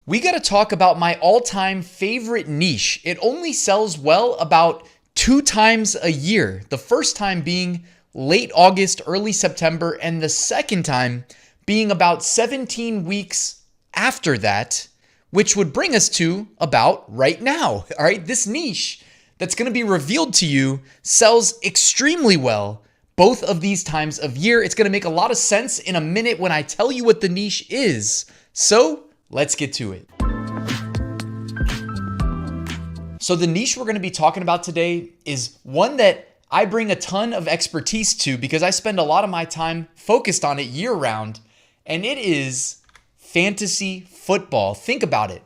we got to talk about my all-time favorite niche. It only sells well about 2 times a year. The first time being late August, early September, and the second time being about 17 weeks after that, which would bring us to about right now. All right, this niche that's going to be revealed to you sells extremely well both of these times of year. It's going to make a lot of sense in a minute when I tell you what the niche is. So let's get to it. So the niche we're going to be talking about today is one that I bring a ton of expertise to because I spend a lot of my time focused on it year round, and it is fantasy football. Think about it.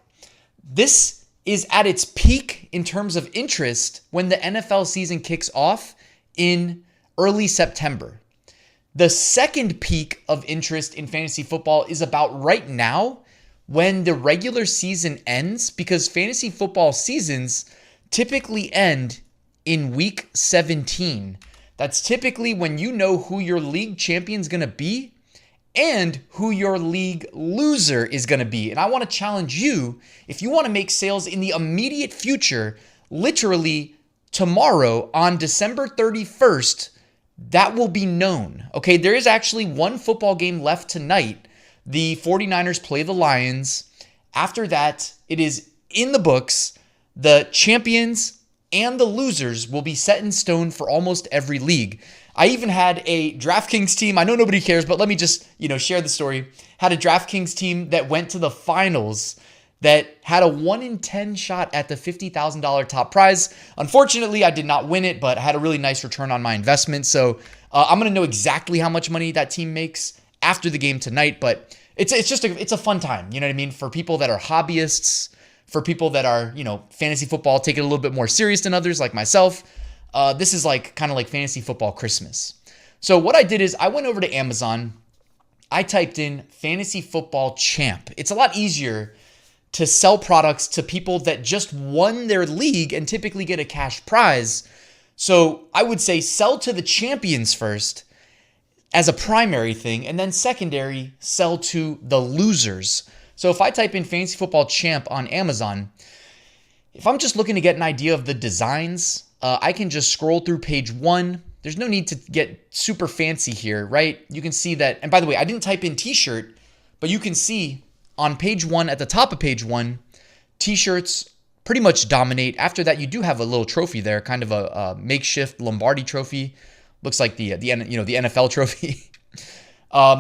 This is at its peak in terms of interest when the NFL season kicks off in early September. The second peak of interest in fantasy football is about right now when the regular season ends, because fantasy football seasons typically end in week 17. That's typically when you know who your league champion is going to be and who your league loser is going to be. And I want to challenge you, if you want to make sales in the immediate future, literally tomorrow on December 31st, that will be known. Okay, there is actually one football game left tonight. The 49ers play the Lions. After that, it is in the books. The champions and the losers will be set in stone for almost every league. I even had a DraftKings team. I know nobody cares, but let me just, share the story. Had a DraftKings team that went to the finals that had a 1 in 10 shot at the $50,000 top prize. Unfortunately, I did not win it, but I had a really nice return on my investment. So I'm going to know exactly how much money that team makes after the game tonight, but it's a fun time. You know what I mean? For people that are hobbyists, for people that are, fantasy football, take it a little bit more serious than others like myself. This is kind of like fantasy football Christmas. So what I did is I went over to Amazon. I typed in fantasy football champ. It's a lot easier to sell products to people that just won their league and typically get a cash prize. So I would say sell to the champions first as a primary thing, and then secondary, sell to the losers. So if I type in fantasy football champ on Amazon, if I'm just looking to get an idea of the designs, I can just scroll through page 1. There's no need to get super fancy here, right? You can see that, and by the way, I didn't type in t-shirt, but you can see on page 1, at the top of page 1, t-shirts pretty much dominate. After that, you do have a little trophy there, kind of a makeshift Lombardi trophy. Looks like the NFL trophy.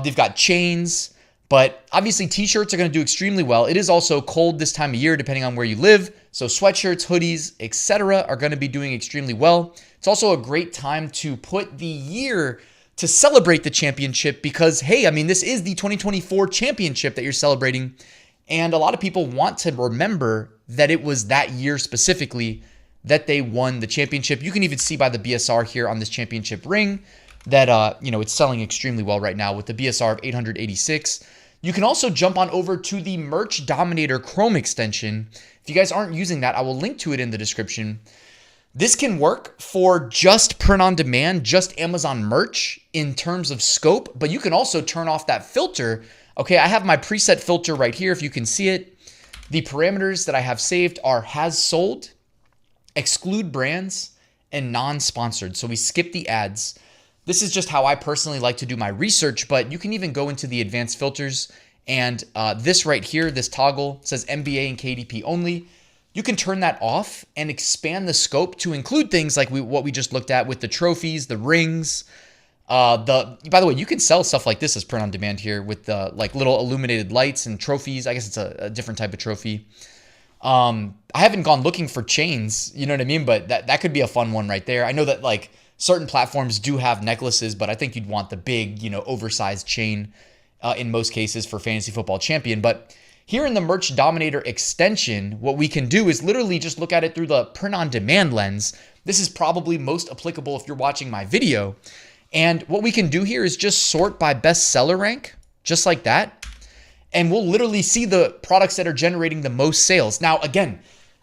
They've got chains, but obviously t-shirts are going to do extremely well. It is also cold this time of year, depending on where you live. So sweatshirts, hoodies, etc. are going to be doing extremely well. It's also a great time to put the year to celebrate the championship because, hey, this is the 2024 championship that you're celebrating. And a lot of people want to remember that it was that year specifically that they won the championship. You can even see by the BSR here on this championship ring that, it's selling extremely well right now with the BSR of 886. You can also jump on over to the Merch Dominator Chrome extension. If you guys aren't using that, I will link to it in the description. This can work for just print on demand, just Amazon merch in terms of scope, but you can also turn off that filter. Okay, I have my preset filter right here if you can see it. The parameters that I have saved are has sold, exclude brands, and non-sponsored. So we skip the ads. This is just how I personally like to do my research, but you can even go into the advanced filters and this right here, this toggle says NBA and KDP only. You can turn that off and expand the scope to include things like what we just looked at with the trophies, the rings. By the way, you can sell stuff like this as print on demand here with little illuminated lights and trophies. I guess it's a different type of trophy. I haven't gone looking for chains, you know what I mean? But that could be a fun one right there. I know that certain platforms do have necklaces, but I think you'd want the big, oversized chain in most cases for Fantasy Football Champion. But here in the Merch Dominator extension, what we can do is literally just look at it through the print on demand lens. This is probably most applicable if you're watching my video. And what we can do here is just sort by bestseller rank, just like that. And we'll literally see the products that are generating the most sales. Now, again,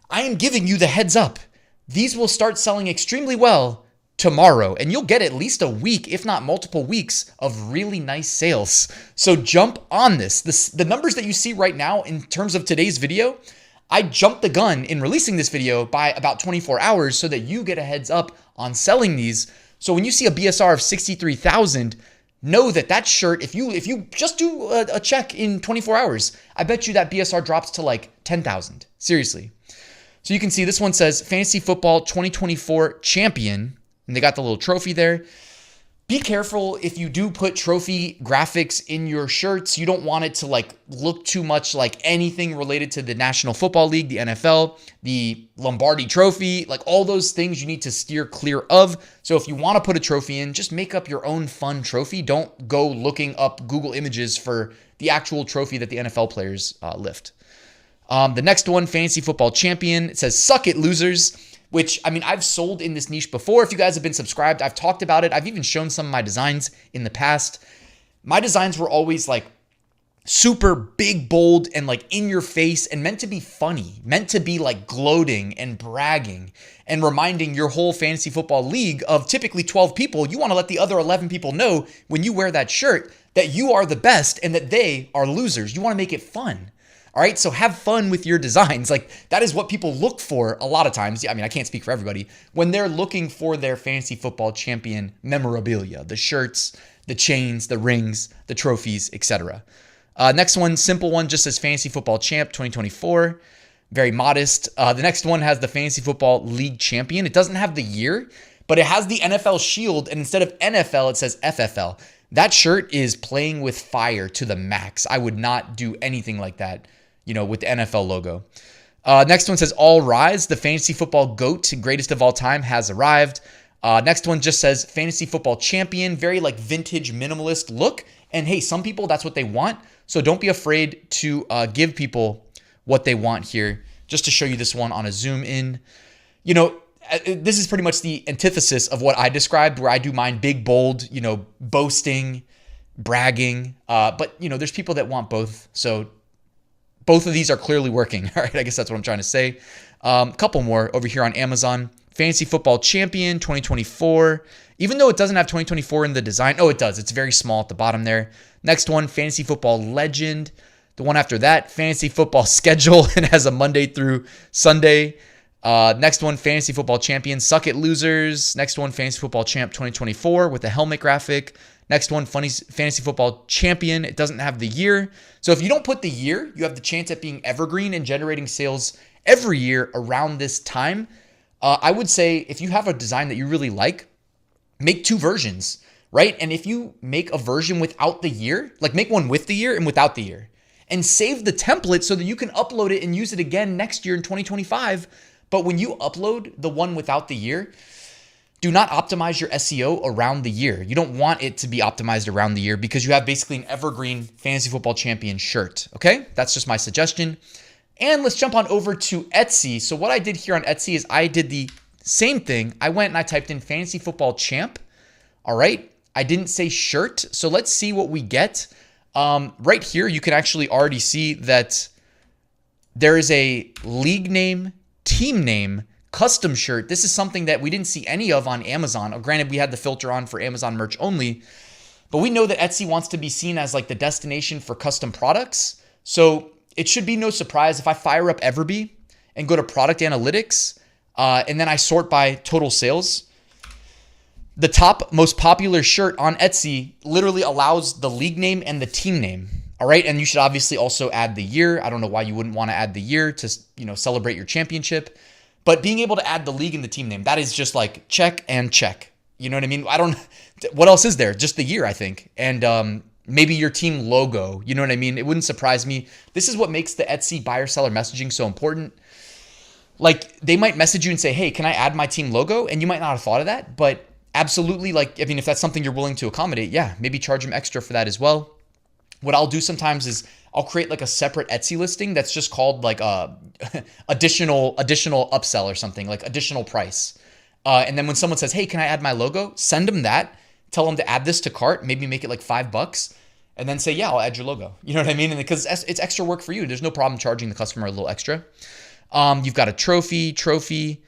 I am giving you the heads up. These will start selling extremely well tomorrow, and you'll get at least a week, if not multiple weeks, of really nice sales. So jump on this. The numbers that you see right now in terms of today's video, I jumped the gun in releasing this video by about 24 hours so that you get a heads up on selling these. So when you see a BSR of 63,000, know that that shirt, if you just do a check in 24 hours, I bet you that BSR drops to like 10,000. Seriously. So you can see this one says Fantasy Football 2024 Champion, and they got the little trophy there. Be careful if you do put trophy graphics in your shirts. You don't want it to like look too much like anything related to the National Football League, the NFL, the Lombardi Trophy, like all those things you need to steer clear of. So if you want to put a trophy in, just make up your own fun trophy. Don't go looking up Google Images for the actual trophy that the NFL players lift. The next one, Fantasy Football Champion, it says, suck it, losers. Which, I mean, I've sold in this niche before. If you guys have been subscribed, I've talked about it. I've even shown some of my designs in the past. My designs were always like super big, bold, and like in your face and meant to be funny, meant to be like gloating and bragging and reminding your whole fantasy football league of typically 12 people. You want to let the other 11 people know when you wear that shirt that you are the best and that they are losers. You want to make it fun. All right, so have fun with your designs. Like that is what people look for a lot of times. I mean, I can't speak for everybody. When they're looking for their Fantasy Football Champion memorabilia, the shirts, the chains, the rings, the trophies, etc. Next one, simple one, just says Fantasy Football Champ 2024. Very modest. The next one has the Fantasy Football League Champion. It doesn't have the year, but it has the NFL shield, and instead of NFL, it says FFL. That shirt is playing with fire to the max. I would not do anything like that, with the NFL logo. Next one says All Rise. The Fantasy Football GOAT, greatest of all time, has arrived. Next one just says Fantasy Football Champion. Very like vintage minimalist look. And hey, some people, that's what they want. So don't be afraid to give people what they want here. Just to show you this one on a zoom in. This is pretty much the antithesis of what I described, where I do mine big, bold, boasting, bragging. But there's people that want both. So both of these are clearly working. All right, I guess that's what I'm trying to say. A couple more over here on Amazon. Fantasy Football Champion 2024. Even though it doesn't have 2024 in the design. Oh, it does. It's very small at the bottom there. Next one, Fantasy Football Legend. The one after that, Fantasy Football Schedule. It has a Monday through Sunday. Next one, Fantasy Football Champion. Suck it, losers. Next one, Fantasy Football Champ 2024 with the helmet graphic. Next one, Fantasy Football Champion. It doesn't have the year. So if you don't put the year, you have the chance at being evergreen and generating sales every year around this time. I would say if you have a design that you really like, make two versions, right? And if you make a version without the year, like make one with the year and without the year, and save the template so that you can upload it and use it again next year in 2025. But when you upload the one without the year, do not optimize your SEO around the year. You don't want it to be optimized around the year because you have basically an evergreen Fantasy Football Champion shirt, okay? That's just my suggestion. And let's jump on over to Etsy. So what I did here on Etsy is I did the same thing. I went and I typed in Fantasy Football Champ, all right? I didn't say shirt, so let's see what we get. Right here, you can actually already see that there is a league name, team name, custom shirt. This is something that we didn't see any of on Amazon. Granted, we had the filter on for Amazon merch only, but we know that Etsy wants to be seen as like the destination for custom products. So it should be no surprise if I fire up Everbee and go to product analytics, and then I sort by total sales. The top most popular shirt on Etsy literally allows the league name and the team name. All right. And you should obviously also add the year. I don't know why you wouldn't want to add the year to, celebrate your championship. But being able to add the league and the team name, that is just like check and check. You know what I mean? What else is there? Just the year, I think. And maybe your team logo. You know what I mean? It wouldn't surprise me. This is what makes the Etsy buyer-seller messaging so important. Like they might message you and say, hey, can I add my team logo? And you might not have thought of that, but absolutely. If that's something you're willing to accommodate, yeah, maybe charge them extra for that as well. What I'll do sometimes is I'll create like a separate Etsy listing that's just called like additional upsell or something, like additional price. And then when someone says, hey, can I add my logo? Send them that. Tell them to add this to cart. Maybe make it like $5 and then say, yeah, I'll add your logo. You know what I mean? And because it's extra work for you. There's no problem charging the customer a little extra. You've got a trophy,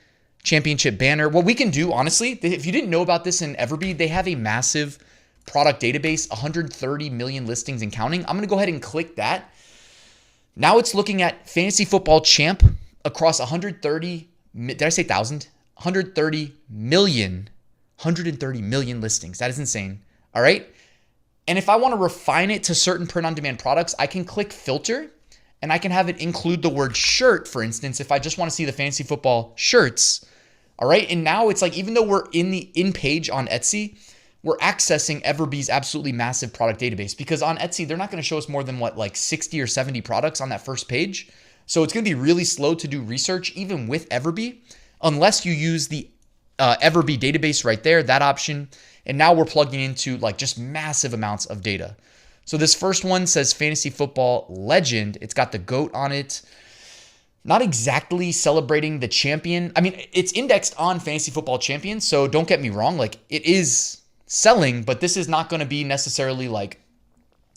championship banner. What we can do, honestly, if you didn't know about this in Everbee, they have a massive product database, 130 million listings and counting. I'm going to go ahead and click that. Now it's looking at fantasy football champ across 130, did I say 1,000? 130 million listings. That is insane. All right. And if I want to refine it to certain print-on-demand products, I can click filter and I can have it include the word shirt, for instance, if I just want to see the fantasy football shirts. All right. And now it's like, even though we're in the in-page on Etsy, we're accessing Everbee's absolutely massive product database, because on Etsy, they're not going to show us more than like 60 or 70 products on that first page. So it's going to be really slow to do research, even with Everbee, unless you use the Everbee database right there, that option. And now we're plugging into like just massive amounts of data. So this first one says fantasy football legend. It's got the GOAT on it. Not exactly celebrating the champion. I mean, it's indexed on fantasy football champion. So don't get me wrong. Like, it is selling, but this is not going to be necessarily like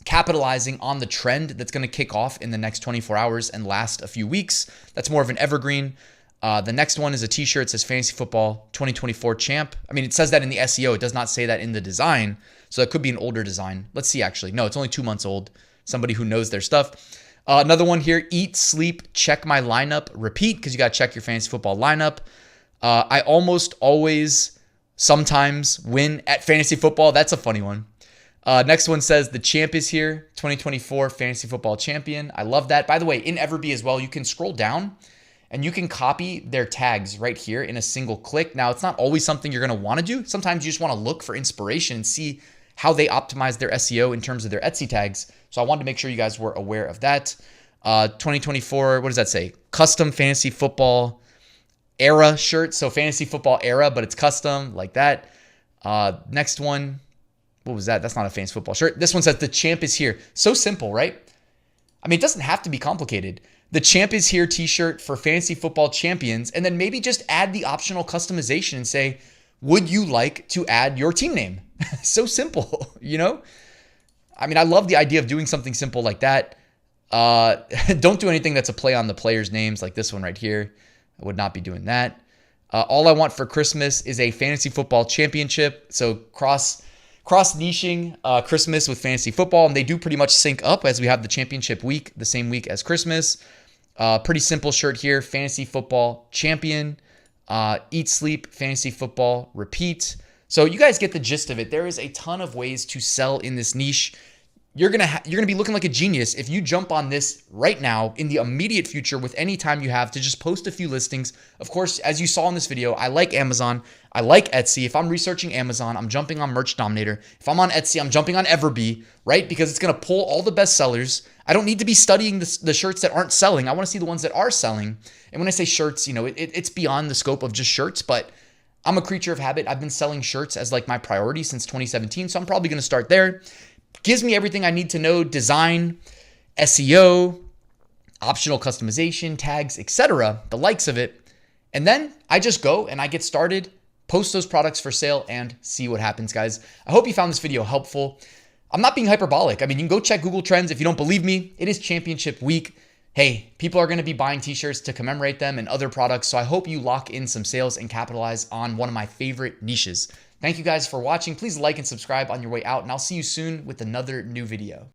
capitalizing on the trend that's going to kick off in the next 24 hours and last a few weeks. That's more of an evergreen. The next one is a t-shirt. It says fantasy football 2024 champ. I mean, it says that in the SEO. It does not say that in the design. So it could be an older design. Let's see, actually. No, it's only 2 months old. Somebody who knows their stuff. Another one here, eat, sleep, check my lineup, repeat, because you got to check your fantasy football lineup. I almost always sometimes win at fantasy football. That's a funny one. Next one says the champ is here, 2024 fantasy football champion. I love that. By the way, in Everbee as well, you can scroll down and you can copy their tags right here in a single click. Now, it's not always something you're going to want to do. Sometimes you just want to look for inspiration and see how they optimize their SEO in terms of their Etsy tags. So I wanted to make sure you guys were aware of that. 2024, what does that say? Custom fantasy football era shirt. So fantasy football era, but it's custom like that. Next one, what was that? That's not a fantasy football shirt. This one says the champ is here. So simple, right? I mean, it doesn't have to be complicated. The champ is here t-shirt for fantasy football champions. And then maybe just add the optional customization and say, would you like to add your team name? So simple, you know? I mean, I love the idea of doing something simple like that. Don't do anything that's a play on the players' names like this one right here. I would not be doing that. All I want for Christmas is a fantasy football championship. So cross niching Christmas with fantasy football, and they do pretty much sync up as we have the championship week, the same week as Christmas. Pretty simple shirt here, fantasy football champion, eat, sleep, fantasy football, repeat. So you guys get the gist of it. There is a ton of ways to sell in this niche. You're gonna be looking like a genius if you jump on this right now in the immediate future with any time you have to just post a few listings. Of course, as you saw in this video, I like Amazon. I like Etsy. If I'm researching Amazon, I'm jumping on Merch Dominator. If I'm on Etsy, I'm jumping on Everbee, right? Because it's gonna pull all the best sellers. I don't need to be studying the shirts that aren't selling. I wanna see the ones that are selling. And when I say shirts, you know, it's beyond the scope of just shirts, but I'm a creature of habit. I've been selling shirts as like my priority since 2017. So I'm probably gonna start there. Gives me everything I need to know: design, SEO, optional customization, tags, etc., the likes of it. And then I just go and I get started, post those products for sale, and see what happens, guys. I hope you found this video helpful. I'm not being hyperbolic. I mean, you can go check Google Trends if you don't believe me. It is championship week. Hey, people are going to be buying t-shirts to commemorate them and other products. So I hope you lock in some sales and capitalize on one of my favorite niches. Thank you guys for watching. Please like and subscribe on your way out, and I'll see you soon with another new video.